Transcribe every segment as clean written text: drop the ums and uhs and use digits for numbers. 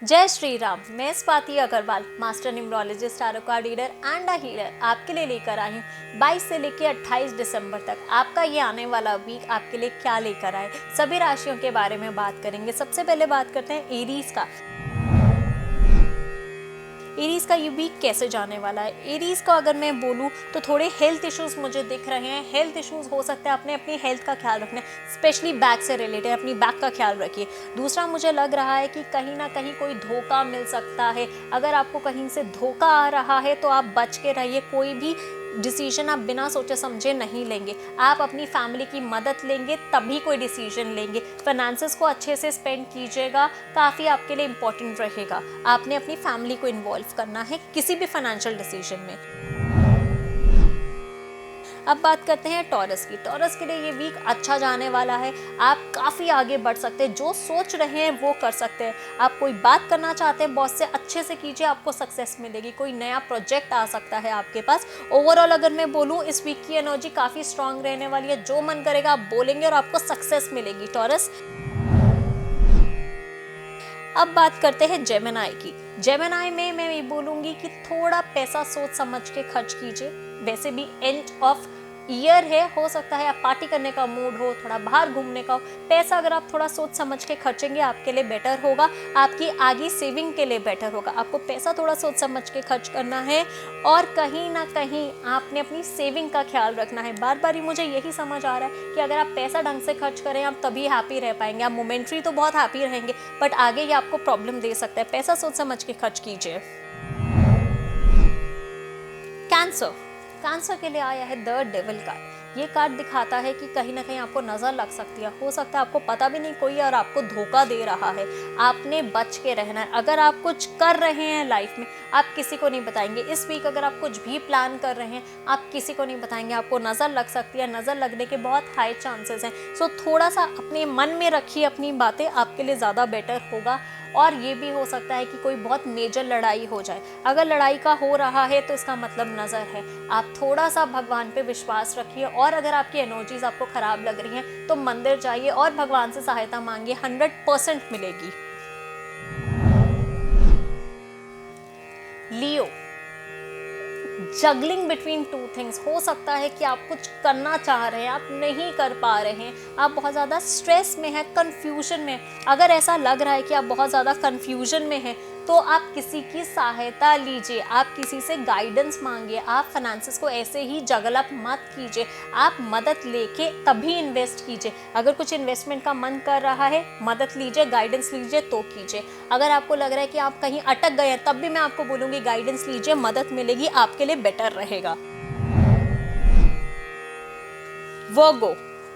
जय श्री राम। मैं Swati Agarwal, master numerologist, tarot card reader and a healer, आपके लिए लेकर आई हूँ 22 से लेकर 28 दिसंबर तक आपका ये आने वाला वीक आपके लिए क्या लेकर आए, सभी राशियों के बारे में बात करेंगे। सबसे पहले बात करते हैं एरीज का। एरीज का ये वीक कैसे जाने वाला है। एरीज का अगर मैं बोलूँ तो थोड़े हेल्थ इश्यूज मुझे दिख रहे हैं। हेल्थ इश्यूज हो सकते हैं, आपने अपनी हेल्थ का ख्याल रखना है, स्पेशली बैक से रिलेटेड अपनी बैक का ख्याल रखिए। दूसरा, मुझे लग रहा है कि कहीं ना कहीं कोई धोखा मिल सकता है। अगर आपको कहीं से धोखा आ रहा है तो आप बच के रहिए। कोई भी डिसीजन आप बिना सोचे समझे नहीं लेंगे। आप अपनी फैमिली की मदद लेंगे तभी कोई डिसीजन लेंगे। फाइनेंसेस को अच्छे से स्पेंड कीजिएगा, काफ़ी आपके लिए इंपॉर्टेंट रहेगा। आपने अपनी फैमिली को इन्वॉल्व करना है किसी भी फाइनेंशियल डिसीजन में। अब बात करते हैं टॉरस की। टॉरस के लिए ये वीक अच्छा जाने वाला है। आप काफ़ी आगे बढ़ सकते हैं, जो सोच रहे हैं वो कर सकते हैं। आप कोई बात करना चाहते हैं बॉस से, अच्छे से कीजिए, आपको सक्सेस मिलेगी। कोई नया प्रोजेक्ट आ सकता है आपके पास। ओवरऑल अगर मैं बोलूँ, इस वीक की एनर्जी काफ़ी स्ट्रांग रहने वाली है। जो मन करेगा आप बोलेंगे और आपको सक्सेस मिलेगी टॉरस। अब बात करते हैं जेमिनाई की। जेमिनाई में मैं ये बोलूँगी कि थोड़ा पैसा सोच समझ के खर्च कीजिए। वैसे भी एंड ऑफ ईयर है, हो सकता है आप पार्टी करने का मूड हो, थोड़ा बाहर घूमने का हो। पैसा अगर आप थोड़ा सोच समझ के खर्चेंगे आपके लिए बेटर होगा, आपकी आगे सेविंग के लिए बेटर होगा। आपको पैसा थोड़ा सोच समझ के खर्च करना है और कहीं ना कहीं आपने अपनी सेविंग का ख्याल रखना है। बार बार ही मुझे यही समझ आ रहा है कि अगर आप पैसा ढंग से खर्च करें आप तभी हैप्पी रह पाएंगे। आप मोमेंट्री तो बहुत हैप्पी रहेंगे बट आगे ये आपको प्रॉब्लम दे सकता है। पैसा सोच समझ के खर्च कीजिए। कैंसर के लिए आया है द डेविल कार्ड। ये कार्ड दिखाता है कि कहीं ना कहीं आपको नज़र लग सकती है, हो सकता है आपको पता भी नहीं कोई और आपको धोखा दे रहा है। आपने बच के रहना है। अगर आप कुछ कर रहे हैं लाइफ में, आप किसी को नहीं बताएंगे। इस वीक अगर आप कुछ भी प्लान कर रहे हैं आप किसी को नहीं बताएंगे, आपको नज़र लग सकती है। नज़र लगने के बहुत हाई चांसेस हैं। सो थोड़ा सा अपने मन में रखिए अपनी बातें, आपके लिए ज़्यादा बेटर होगा। और ये भी हो सकता है कि कोई बहुत मेजर लड़ाई हो जाए। अगर लड़ाई का हो रहा है तो इसका मतलब नज़र है। आप थोड़ा सा भगवान पे विश्वास रखिए और अगर आपकी एनर्जीज आपको ख़राब लग रही हैं तो मंदिर जाइए और भगवान से सहायता मांगिए, 100% मिलेगी। लियो, जगलिंग बिटवीन टू थिंग्स। हो सकता है कि आप कुछ करना चाह रहे हैं, आप नहीं कर पा रहे हैं, आप बहुत ज़्यादा स्ट्रेस में हैं, कन्फ्यूजन में। अगर ऐसा लग रहा है कि आप बहुत ज़्यादा कन्फ्यूजन में हैं तो आप किसी की सहायता लीजिए, आप किसी से गाइडेंस मांगिए। आप फाइनेंसेस को ऐसे ही जगल अप मत कीजिए, आप मदद लेके तभी इन्वेस्ट कीजिए। अगर कुछ इन्वेस्टमेंट का मन कर रहा है, मदद लीजिए, गाइडेंस लीजिए तो कीजिए। अगर आपको लग रहा है कि आप कहीं अटक गए हैं तब भी मैं आपको बोलूँगी गाइडेंस लीजिए, मदद मिलेगी, आपके लिए बेटर रहेगा।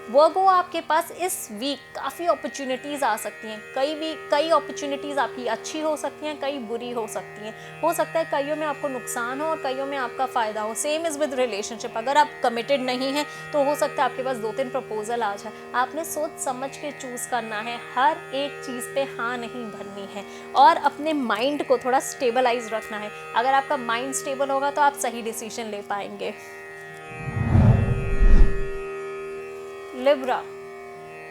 वर्गो, आपके पास इस वीक काफ़ी अपॉर्चुनिटीज़ आ सकती हैं। कई अपॉर्चुनिटीज़ आपकी अच्छी हो सकती हैं, कई बुरी हो सकती हैं। हो सकता है कईयों में आपको नुकसान हो और कईयों में आपका फ़ायदा हो। Same is with relationship. अगर आप कमिटेड नहीं हैं तो हो सकता है आपके पास 2-3 प्रपोजल आ जाए। आपने सोच समझ के चूज़ करना है, हर एक चीज़ पे हाँ नहीं भरनी है और अपने माइंड को थोड़ा स्टेबलाइज रखना है। अगर आपका माइंड स्टेबल होगा तो आप सही डिसीजन ले पाएंगे। लिब्रा,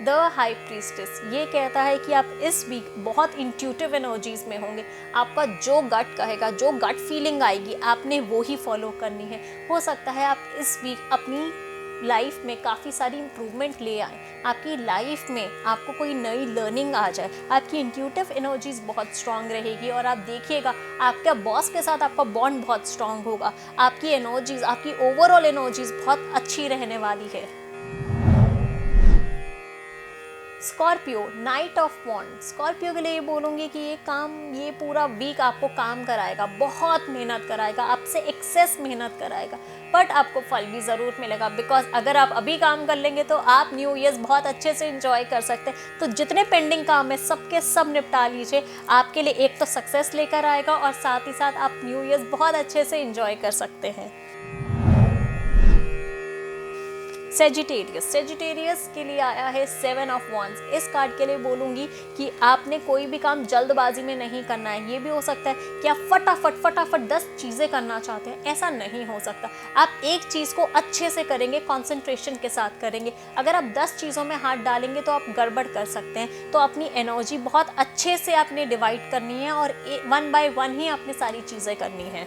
द हाई प्रीस्टेस, ये कहता है कि आप इस वीक बहुत इंट्यूटिव एनर्जीज में होंगे। आपका जो गट कहेगा, जो गट फीलिंग आएगी, आपने वो ही फॉलो करनी है। हो सकता है आप इस वीक अपनी लाइफ में काफ़ी सारी इंप्रूवमेंट ले आए, आपकी लाइफ में आपको कोई नई लर्निंग आ जाए। आपकी इंट्यूटिव एनर्जीज बहुत स्ट्रांग रहेगी और आप देखिएगा आपके बॉस के साथ आपका बॉन्ड बहुत स्ट्रांग होगा। आपकी एनर्जीज, आपकी ओवरऑल एनर्जीज बहुत अच्छी रहने वाली है। Scorpio, knight of wands. Scorpio के लिए ये बोलूँगी कि ये पूरा वीक आपको काम कराएगा, बहुत मेहनत कराएगा, आपसे एक्सेस मेहनत कराएगा, बट आपको फल भी ज़रूर मिलेगा। बिकॉज अगर आप अभी काम कर लेंगे तो आप न्यू ईयर्स बहुत अच्छे से इंजॉय कर सकते हैं। तो जितने पेंडिंग काम है सबके सब निपटा लीजिए, आपके लिए एक तो सक्सेस लेकर आएगा और साथ ही साथ आप न्यू ईयर्स बहुत अच्छे से इंजॉय कर सकते हैं। सेजिटेरियस के लिए आया है 7 ऑफ wands। इस कार्ड के लिए बोलूँगी कि आपने कोई भी काम जल्दबाजी में नहीं करना है। ये भी हो सकता है कि आप फटाफट 10 चीज़ें करना चाहते हैं, ऐसा नहीं हो सकता। आप एक चीज़ को अच्छे से करेंगे, कंसंट्रेशन के साथ करेंगे। अगर आप 10 चीज़ों में हाथ डालेंगे तो आप गड़बड़ कर सकते हैं। तो अपनी एनर्जी बहुत अच्छे से आपने डिवाइड करनी है और 1 by 1 ही आपने सारी चीज़ें करनी है।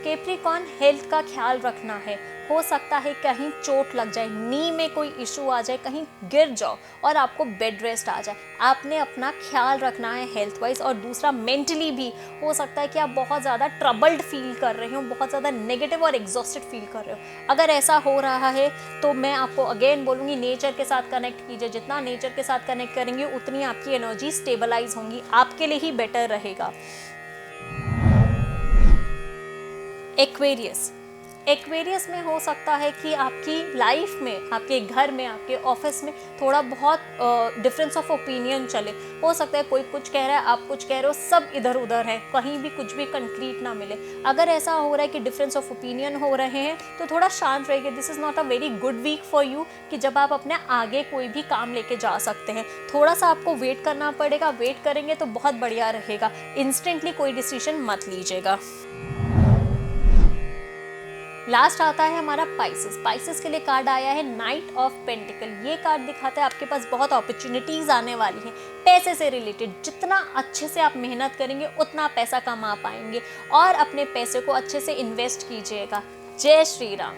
कैप्रिकॉर्न हेल्थ का ख्याल रखना है। हो सकता है कहीं चोट लग जाए, नी में कोई इशू आ जाए, कहीं गिर जाओ और आपको बेड रेस्ट आ जाए। आपने अपना ख्याल रखना है हेल्थ वाइज। और दूसरा, मेंटली भी हो सकता है कि आप बहुत ज़्यादा ट्रबल्ड फील कर रहे हो, बहुत ज़्यादा नेगेटिव और एग्जॉस्टेड फील कर रहे हो। अगर ऐसा हो रहा है तो मैं आपको अगेन बोलूँगी, नेचर के साथ कनेक्ट कीजिए। जितना नेचर के साथ कनेक्ट करेंगे उतनी आपकी एनर्जी स्टेबलाइज होंगी, आपके लिए ही बेटर रहेगा। एक्वेरियस में हो सकता है कि आपकी लाइफ में, आपके घर में, आपके ऑफिस में थोड़ा बहुत डिफरेंस ऑफ ओपिनियन चले। हो सकता है कोई कुछ कह रहा है, आप कुछ कह रहे हो, सब इधर उधर है, कहीं भी कुछ भी कंक्रीट ना मिले। अगर ऐसा हो रहा है कि डिफरेंस ऑफ ओपिनियन हो रहे हैं तो थोड़ा शांत रहिए। This is not a very good week for you कि जब आप अपने आगे कोई भी काम लेके जा सकते हैं। थोड़ा सा आपको वेट करना पड़ेगा, वेट करेंगे तो बहुत बढ़िया रहेगा। इंस्टेंटली कोई डिसीजन मत लीजिएगा। लास्ट आता है हमारा स्पाइसेस के लिए कार्ड आया है नाइट ऑफ पेंटिकल। ये कार्ड दिखाता है आपके पास बहुत अपॉर्चुनिटीज आने वाली हैं पैसे से रिलेटेड। जितना अच्छे से आप मेहनत करेंगे उतना पैसा कमा पाएंगे और अपने पैसे को अच्छे से इन्वेस्ट कीजिएगा। जय Shri Ram.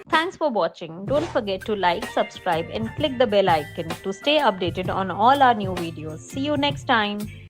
Thanks for watching. Don't forget to like, subscribe and click the bell icon to stay updated on all our new videos. See you next time.